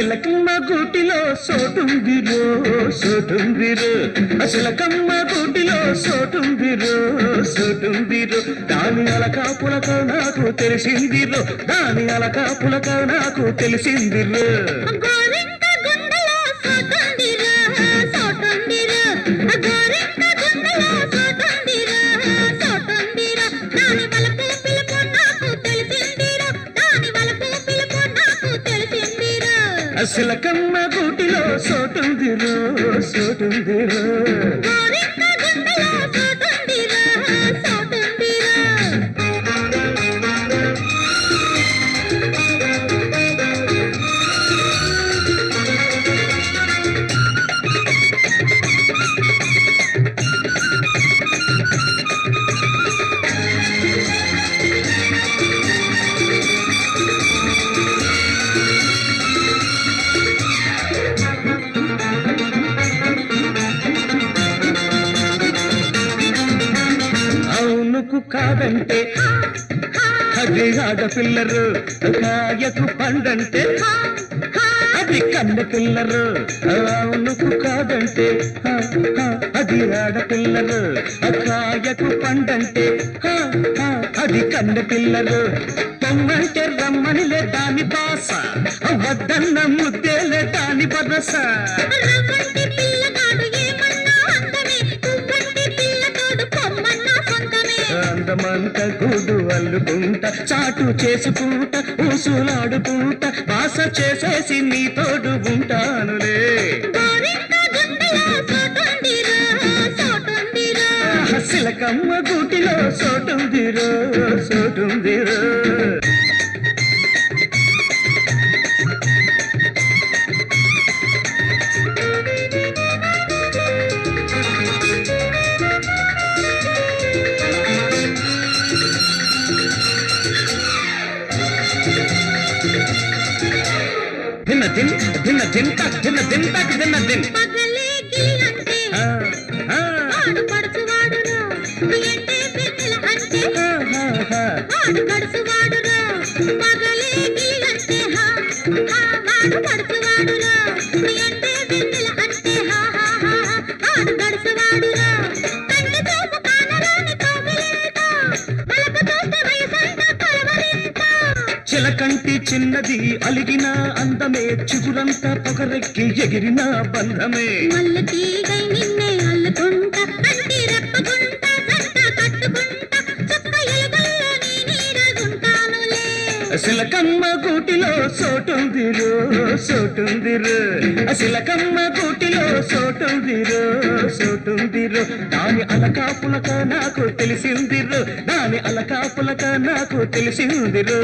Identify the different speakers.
Speaker 1: అసలకమ్మ గూటిలో సోటుందిరో సోటుందిరో అసలకమ్మ గూటిలో సోటుందిరో సోటుందిరో దాని అలకా పులక నాకు తెలిసిందిరో దాని అలకా పులక నాకు తెలిసిందిరో అసలకమ్మ గూటిలో సోటుందిరో సోటుందిరో కాదంటే అది ఆడపిల్లరు కాయకు పండంటే అది కన్న పిల్లరు అవునుకు కాదంటే అది ఆడపిల్లరు కాయకు పండంటే అది కన్న పిల్లరు పొమ్మంటే రమ్మనిలే దాని బాస వద్దన్న ముద్దేలే దాని బరస అందమంత గూడు అల్లుకుంట చాటు చేసుకుంట ఊసులాడుకుంట బాస చేసేసి నీ తోడు ఉంటానులే సిలకమ్మ గూటిలో సోటుందిరో సోటుందిరో దిన దిన్ దిన దిన్ తక్ దిన దిన్ తక్ దిన దిన్ చిలకంటి చిన్నది అలిగిన అందమే చిగురంతా పొగరెక్కి ఎగిరిన బంధమే సిలకమ్మ గూటిలో సోటుందిరో సోటుందిరో సిలకమ్మ గూటిలో సోటుందిరో సోటుందిరో దాని అలకా పులక నాకు తెలిసిందిరో దాని అలకా పులక నాకు తెలిసిందిరో